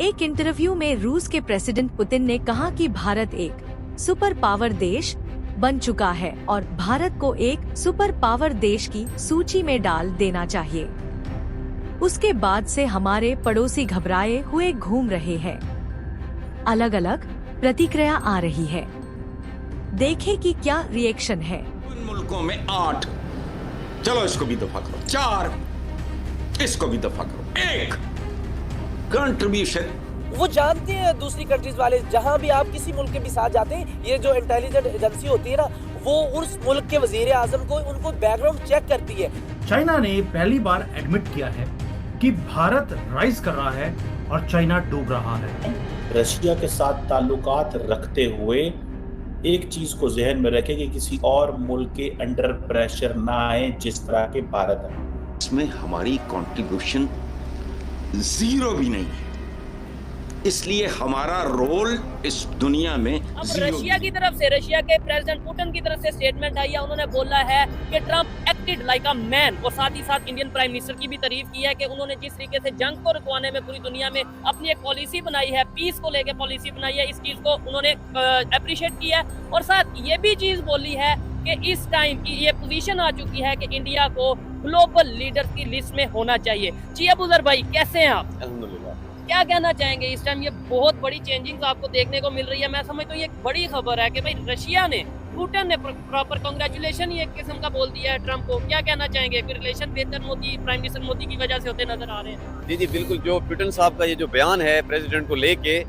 एक इंटरव्यू में रूस के प्रेसिडेंट पुतिन ने कहा कि भारत एक सुपर पावर देश बन चुका है और भारत को एक सुपर पावर देश की सूची में डाल देना चाहिए। उसके बाद से हमारे पड़ोसी घबराए हुए घूम रहे हैं। अलग अलग प्रतिक्रिया आ रही है। देखें कि क्या रिएक्शन है। उन मुल्कों में 8, चलो इसको भी दफा करो, 4, इसको भी दफा करो, 1 कंट्रीब्यूशन। वो जानते हैं दूसरी कंट्रीज वाले, जहां भी आप किसी मुल्क के भी साथ जाते हैं, ये जो इंटेलिजेंस एजेंसी होती है ना, वो उस मुल्क के वजीर आजम को उनको बैकग्राउंड चेक करती है। चाइना ने पहली बार एडमिट किया है कि भारत राइज कर रहा है और चाइना डूब रहा है। रशिया के साथ ताल्लुकात रखते हुए एक चीज को जहन में रखें कि किसी और मुल्क के अंडर प्रेशर ना आए जिस तरह के भारत है। इसमें हमारी कंट्रीब्यूशन 0 भी नहीं है, इसलिए हमारा रोल इस दुनिया में अब 0। रशिया की तरफ से, रशिया के प्रेसिडेंट पुतिन की तरफ से स्टेटमेंट आई है। उन्होंने बोला है कि Trump acted like a man, और साथ ही साथ इंडियन प्राइम मिनिस्टर की भी तारीफ की है कि उन्होंने जिस तरीके से जंग को रुकवाने में पूरी दुनिया में अपनी एक पॉलिसी बनाई है, पीस को लेकर पॉलिसी बनाई है, इस चीज को उन्होंने अप्रिशिएट किया है। और साथ ये भी चीज बोली है कि इस टाइम की ये पोजीशन आ चुकी है कि इंडिया को ग्लोबल लीडर की लिस्ट में होना चाहिए। जी अबूजर भाई, कैसे हैं आप? अल्हम्दुलिल्लाह। क्या कहना चाहेंगे? इस टाइम ये बहुत बड़ी चेंजिंग्स आपको देखने को मिल रही है। मैं समझता हूँ ये एक बड़ी खबर है कि भाई रशिया ने, पुतिन ने प्रॉपर कांग्रेचुलेशन ही एक किस्म का बोल दिया है ट्रम्प को। क्या कहना चाहेंगे? कोई रिलेशन बेहतर मोदी, प्राइम मिनिस्टर मोदी की वजह से होते नजर आ रहे हैं? जी बिल्कुल, जो पुतिन साहब का ये जो बयान है प्रेसिडेंट को लेके,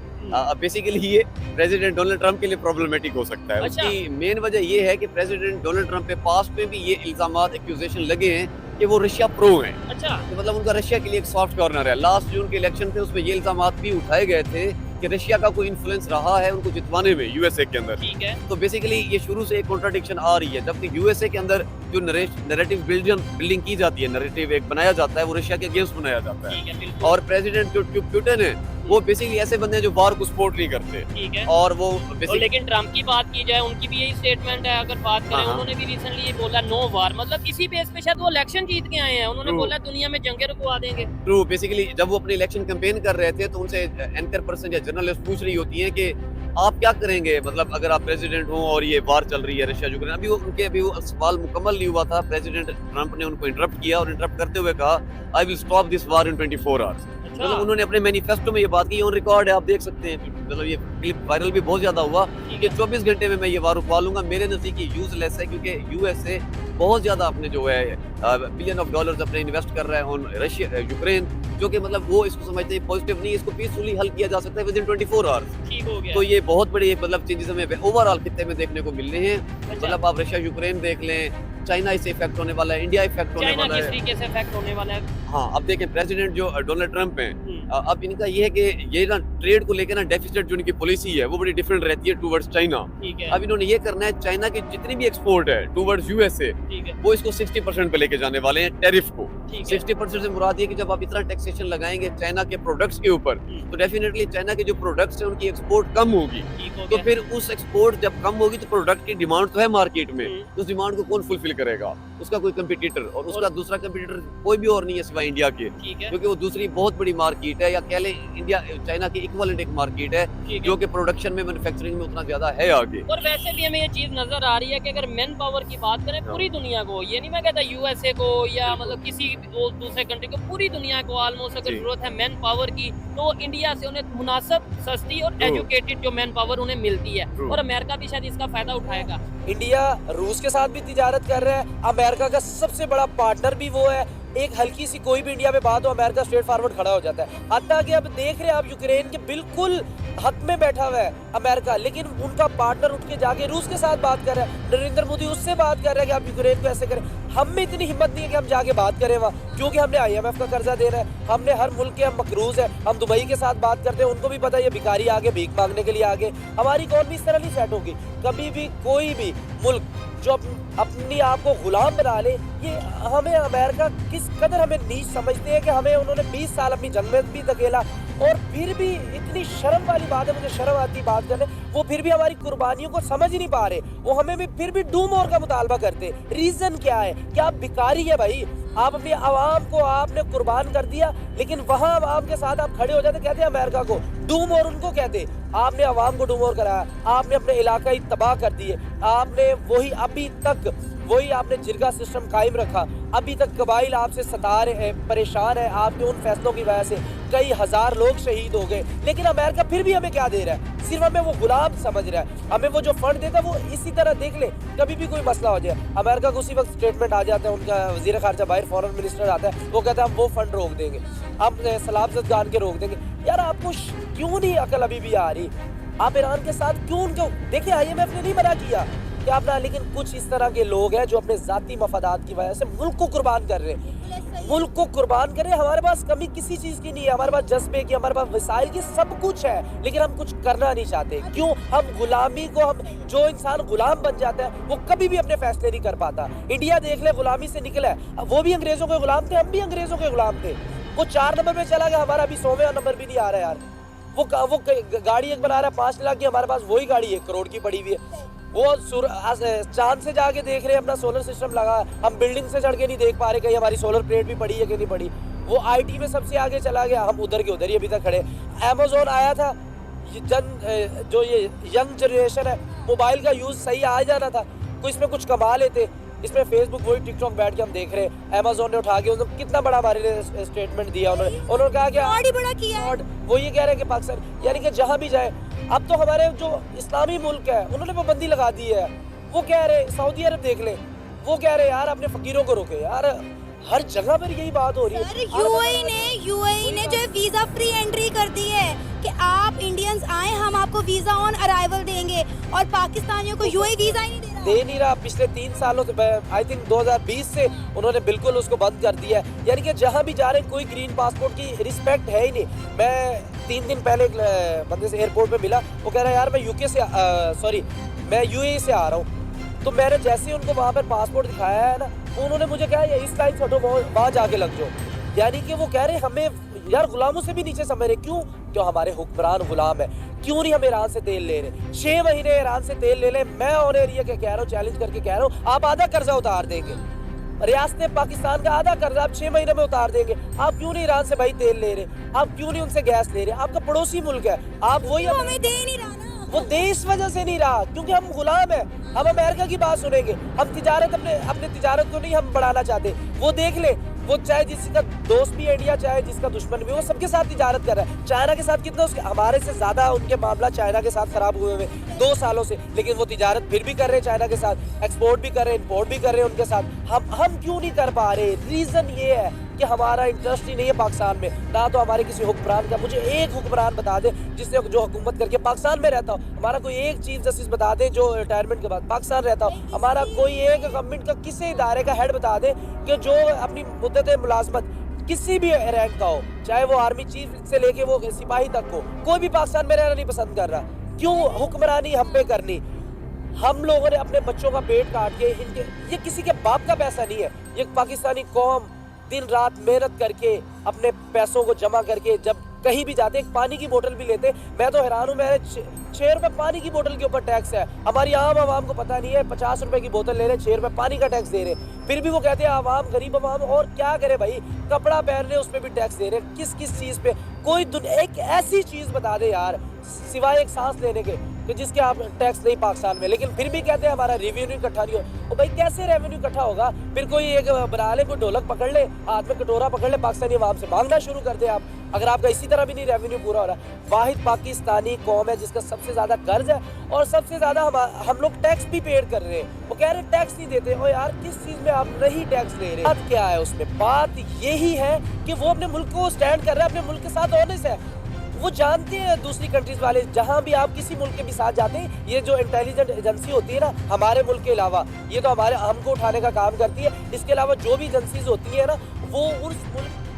बेसिकली ये प्रेसिडेंट डोनाल्ड ट्रंप के लिए प्रॉब्लमेटिक हो सकता है। अच्छा। उसकी मेन वजह ये है कि प्रेसिडेंट डोनाल्ड ट्रंप पे पास्ट में भी ये इल्जामात, एक्यूजेशन लगे हैं कि वो रशिया प्रो हैं। अच्छा, तो मतलब उनका रशिया के लिए एक सॉफ्ट कॉर्नर है। लास्ट जून के इलेक्शन थे, उसमें ये इल्जामात भी उठाए गए थे कि रशिया का कोई इन्फ्लुएंस रहा है उनको जितवाने में यूएसए के अंदर। ठीक है। तो बेसिकली ये शुरू से एक कॉन्ट्राडिक्शन आ रही है, जबकि यूएसए के अंदर जो नैरेटिव बिल्डिंग की जाती है, नैरेटिव एक बनाया जाता है, वो रशिया के अगेंस्ट बनाया जाता है। ठीक है, बिल्कुल। और प्रेसिडेंट जो पुतिन है वो बेसिकली ऐसे बंदे हैं जो वार को सपोर्ट नहीं करते। ठीक है। और वो तो लेकिन ट्रम्प की बात की जाए, उनकी भी यही स्टेटमेंट है। अगर बात करें, हाँ। उन्होंने भी रिसेंटली ये बोला नो वार, मतलब इसी बेस पे शायद वो इलेक्शन जीत के आए हैं। उन्होंने True. बोला दुनिया में जंगे रुकवा देंगे। ट्रू, बेसिकली जब वो अपनी इलेक्शन कैंपेन कर रहे थे तो उनसे एंकर पर्सन या जर्नलिस्ट पूछ रही होती है कि आप क्या करेंगे, मतलब अगर आप प्रेसिडेंट हो और ये वार चल रही है रशिया यूक्रेन। अभी वो सवाल मुकम्मल नहीं हुआ था, प्रेसिडेंट ट्रंप ने उनको इंटरप्ट किया और इंटरप्ट करते हुए कहा I will stop this war in 24 hours. मतलब उन्होंने अपने मैनिफेस्टो में ये बात की, ऑन रिकॉर्ड है, आप देख सकते हैं। मतलब ये क्लिप वायरल भी बहुत ज्यादा हुआ कि 24 घंटे में मैं ये वार रुकवा लूंगा। मेरे नजदीक ये यूजलेस है, क्योंकि यूएसए बहुत ज्यादा अपने जो है बिलियन ऑफ डॉलर्स अपने इन्वेस्ट कर रहा है ऑन रशिया यूक्रेन, जो कि मतलब वो इसको समझते हैं पॉजिटिव नहीं, इसको पीसफुली हल किया जा सकता है विद इन 24 आवर्स। ठीक हो गया। तो ये बहुत बड़ी मतलब चेंजेस हमें ओवरऑल खित्ते में देखने को मिल रहे हैं। अच्छा। मतलब आप रशिया यूक्रेन देख लें, चाइना इससे इफेक्ट होने वाला है, इंडिया इफेक्ट होने चाइना वाला किस है। तरीके से इफेक्ट होने वाला है? हाँ, अब देखें प्रेसिडेंट जो डोनाल्ड ट्रंप हैं, अब इनका ये है कि ये ना ट्रेड को लेकर ना डेफिसिट जो इनकी पॉलिसी है वो बड़ी डिफरेंट रहती है टूवर्ड्स चाइना। ठीक है। अब इन्होंने ये करना है, चाइना की जितनी भी एक्सपोर्ट है टूवर्ड्स यूएसए, ठीक है। वो इसको 60% पे लेके जाने वाले हैं टैरिफ को। ठीक है। 60% से मुराद ये कि जब आप इतना टैक्सेशन लगाएंगे चाइना के प्रोडक्ट्स के ऊपर, तो डेफिनेटली चाइना के जो प्रोडक्ट्स हैं उनकी एक्सपोर्ट कम होगी। ठीक हो तो गया। फिर उस एक्सपोर्ट जब कम होगी तो प्रोडक्ट की डिमांड तो है मार्केट में, उस डिमांड को कौन फुलफिल करेगा? उसका कोई कंपटीटर, और उसका दूसरा कंपटीटर कोई भी और नहीं है सिवाय इंडिया के, ठीक है। क्योंकि वो दूसरी बहुत बड़ी मार्केट है, या कह लें इंडिया चाइना की इक्विवेलेंट एक मार्केट है, ठीक है। जो कि प्रोडक्शन में, मैन्युफैक्चरिंग में उतना ज्यादा है आगे। और वैसे भी हमें ये चीज नजर आ रही है कि अगर मैन पावर की बात करें पूरी दुनिया को, ये नहीं मैं कहता यूएसए को या मतलब किसी दूसरे कंट्री को, पूरी दुनिया को ऑलमोस्ट अगर जी। जरूरत है मैन पावर की, तो इंडिया से उन्हें मुनासिब, सस्ती और True. एजुकेटेड जो मैन पावर उन्हें मिलती है। True. और अमेरिका भी शायद इसका फायदा उठाएगा। इंडिया रूस के साथ भी तिजारत कर रहा है, अमेरिका का सबसे बड़ा पार्टनर भी वो है। एक हल्की सी कोई भी इंडिया में बात हो, अमेरिका स्ट्रेट फॉरवर्ड खड़ा हो जाता है। हत्ता कि अब देख रहे हैं आप यूक्रेन के बिल्कुल हक में बैठा हुआ है अमेरिका, लेकिन उनका पार्टनर उठ के जाके रूस के साथ बात कर रहा है। नरेंद्र मोदी उससे बात कर रहा है कि आप यूक्रेन को ऐसे करें। हम में इतनी हिम्मत नहीं है कि हम जाके बात करें वहाँ, क्योंकि हमने IMF का कर्जा दे रहा है, हमने हर मुल्क के हम मकरूज है। हम दुबई के साथ बात करते हैं, उनको भी पता है ये भिखारी आगे भीख मांगने के लिए आगे। हमारी इकॉनमी इस तरह नहीं सेट होगी कभी भी। कोई भी मुल्क जो अपनी आप को गुलाम बना ले, ये हमें अमेरिका किस कदर हमें नीच समझते हैं कि हमें उन्होंने 20 साल अपनी जंग में भी धकेला, और फिर भी इतनी शर्म वाली बात है, मुझे शर्म आती बात करने, वो फिर भी हमारी कुर्बानियों को समझ ही नहीं पा रहे। वो हमें भी फिर भी डू मोर का मुतालबा करते। रीजन क्या है? क्या आप भिखारी है भाई? आप अपनी आवाम को आपने कुर्बान कर दिया, लेकिन वहां आवाम के साथ आप खड़े हो जाते, कहते हैं अमेरिका को डूम और उनको कहते। आपने आवाम को डूम और कराया, आपने अपने इलाका ही तबाह कर दिए, आपने वही अभी तक वही आपने जिरगा सिस्टम कायम रखा, अभी तक कबाइल आपसे सता रहे हैं, परेशान है आपके उन फैसलों की वजह से, कई हजार लोग शहीद हो गए, लेकिन अमेरिका फिर भी हमें क्या दे रहा है? सिर्फ हमें वो गुलाम समझ रहा है। हमें वो जो फंड देता है वो इसी तरह देख ले, कभी भी कोई मसला हो जाए अमेरिका को उसी वक्त स्टेटमेंट आ जाता है, उनका वजीर खारजा बाहर फॉरेन मिनिस्टर आता है, वो कहता है हम वो फंड रोक देंगे, हम सलाम खान के रोक देंगे। यार आपको क्यों नहीं अकल अभी भी आ रही? आप ईरान के साथ क्यों उनको देखिए, IMF ने नहीं मना किया क्या अपना, लेकिन कुछ इस तरह के लोग हैं जो अपने जाती मफादात की वजह से मुल्क को कुर्बान कर रहे हैं, मुल्क को कुर्बान कर रहे हैं। हमारे पास कमी किसी चीज की नहीं है, हमारे पास जज्बे की, हमारे पास वसाइल की, सब कुछ है, लेकिन हम कुछ करना नहीं चाहते। क्यों? हम गुलामी को, हम जो इंसान गुलाम बन जाता है वो कभी भी अपने फैसले नहीं कर पाता। इंडिया देख ले, गुलामी से निकला है, वो भी अंग्रेजों के गुलाम थे, हम भी अंग्रेजों के गुलाम थे। वो 4 नंबर पे चला गया, हमारा अभी 100वां नंबर भी नहीं आ रहा यार। वो गाड़ी एक बना रहा है 5 लाख की, हमारे पास वही गाड़ी 1 करोड़ की पड़ी हुई है। वो चांद से जाके देख रहे हैं, अपना सोलर सिस्टम लगा, हम बिल्डिंग से चढ़ के नहीं देख पा रहे कहीं हमारी सोलर प्लेट भी पड़ी है कि नहीं पड़ी। वो IT में सबसे आगे चला गया, हम उधर के उधर ही अभी तक खड़े। Amazon आया था, जो ये यंग जनरेशन है, मोबाइल का यूज सही आ जाना था, कोई इसमें कुछ कमा लेते। इसमें फेसबुक वही टिकटॉक बैठ के हम देख रहे हैं। Amazon ने उठा के उन्होंने कितना बड़ा हमारे लिए स्टेटमेंट दिया, उन्होंने कहा कि बड़ा किया। वो ये कह रहे हैं कि पाकिस्तान, यानी कि जहां भी जाए, अब तो हमारे जो इस्लामी मुल्क है उन्होंने पाबंदी लगा दी है। वो कह रहे, सऊदी अरब देख ले, वो कह रहे यार अपने फकीरों को रोके। यार हर जगह पर यही बात हो रही है। UAE ने जो वीजा फ्री एंट्री कर दी है कि आप इंडियंस आए, हम आपको वीजा ऑन अराइवल देंगे, और पाकिस्तानियों को UAE वीजा ही दे नहीं रहा। पिछले 3 सालों से, आई थिंक 2020 से उन्होंने बिल्कुल उसको बंद कर दिया है। यानी कि जहां भी जा रहे हैं कोई ग्रीन पासपोर्ट की रिस्पेक्ट है ही नहीं। मैं 3 दिन पहले एक बंदे से एयरपोर्ट पे मिला, वो कह रहा है यार मैं मैं UAE से आ रहा हूँ। तो मैंने जैसे ही उनको वहाँ पर पासपोर्ट दिखाया है ना, उन्होंने मुझे कहा ये इस लाइन छोड़ो, वहाँ जाके लग जाओ। यानी कि वो कह रहे हमें यार गुलामों से भी नीचे समझ रहे। क्यों हमारे हुक्मरान गुलाम है? क्यों नहीं हम ईरान से तेल ले रहे? 6 महीने ईरान से तेल ले ले। मैं ऑन एरिया के कह रहा हूँ, चैलेंज करके कह रहा हूँ, आप आधा कर्जा उतार देंगे, रियासत पाकिस्तान का आधा कर्जा आप 6 महीने में उतार देंगे। आप क्यों नहीं ईरान से भाई तेल ले रहे? आप क्यों नहीं उनसे गैस ले रहे? आपका पड़ोसी मुल्क है, आप वही हमें दे नहीं रहा ना। वो दे इस वजह से नहीं रहा क्योंकि हम गुलाम है। हम अमेरिका की बात सुनेंगे, हम तिजारत अपने तिजारत को नहीं हम बढ़ाना चाहते। वो देख ले, वो चाहे जिसका दोस्त भी है इंडिया, चाहे जिसका दुश्मन भी, वो सबके साथ तिजारत कर रहा है। चाइना के साथ कितना हमारे से ज्यादा उनके मामला चाइना के साथ खराब हुए 2 सालों से, लेकिन वो तिजारत फिर भी कर रहे हैं चाइना के साथ, एक्सपोर्ट भी कर रहे हैं, इंपोर्ट भी कर रहे हैं उनके साथ। हम क्यों नहीं कर पा रहे? रीजन ये है कि हमारा इंटरेस्ट ही नहीं है पाकिस्तान में, ना तो हमारे किसी हुक्मरान का। मुझे एक हुक्मरान बता दे जिसने जो हुकूमत करके पाकिस्तान में रहता हो, हमारा कोई एक चीफ जस्टिस बता दे जो रिटायरमेंट के बाद पाकिस्तान रहता हो, हमारा कोई एक गवर्नमेंट का किसी इदारे का हेड बता दे कि जो अपनी मुद्दत मुलाजमत किसी भी रैंक का हो, चाहे वो आर्मी चीफ से लेके वो सिपाही तक हो, कोई भी पाकिस्तान में रहना नहीं पसंद कर रहा। क्यों हुक्मरानी हम पे करनी? हम लोगों ने अपने बच्चों का पेट काट के ये किसी के बाप का पैसा नहीं है, ये पाकिस्तानी कौम दिन रात मेहनत करके अपने पैसों को जमा करके जब कहीं भी जाते, एक पानी की बोतल भी लेते, मैं तो हैरान हूँ, मेरे 6 रुपए पानी की बोतल के ऊपर टैक्स है। हमारी आम आवाम को पता नहीं है, 50 रुपए की बोतल ले रहे, 6 रुपए पानी का टैक्स दे रहे, फिर भी वो कहते हैं आवाम गरीब आवाम। और क्या करे भाई, कपड़ा पहन रहे उस पर भी टैक्स दे रहे। किस चीज पे? कोई एक ऐसी चीज बता दे यार, सिवाय एक सांस लेने के, कि जिसके आप टैक्स नहीं पाकिस्तान में, लेकिन फिर भी कहते हैं हमारा रेवेन्यू इकट्ठा नहीं हो। भाई कैसे रेवेन्यू इकट्ठा होगा? फिर कोई एक बना ले, कोई ढोलक पकड़ ले, हाथ में कटोरा पकड़ ले, पाकिस्तानी आवाम से मांगना शुरू कर दे आप, अगर आपका इसी तरह भी नहीं रेवेन्यू पूरा हो रहा। वाहिद पाकिस्तानी कौम है जिसका सबसे ज्यादा कर्ज है और सबसे ज्यादा हम लोग टैक्स भी पेड कर रहे हैं। वो कह रहे टैक्स नहीं देते। ओ यार किस चीज में आप नहीं टैक्स ले रहे? बात क्या है उसमें? बात यही है कि वो अपने मुल्क को स्टैंड कर रहा है, अपने मुल्क के साथ ऑनेस्ट है। वो जानते हैं दूसरी कंट्रीज वाले, जहां भी आप किसी मुल्क के भी साथ जाते हैं, ये जो इंटेलिजेंट एजेंसी होती है ना हमारे मुल्क के अलावा, ये तो हमारे हमको उठाने का काम करती है। इसके अलावा जो भी एजेंसीज होती है ना, वो उस मुल्क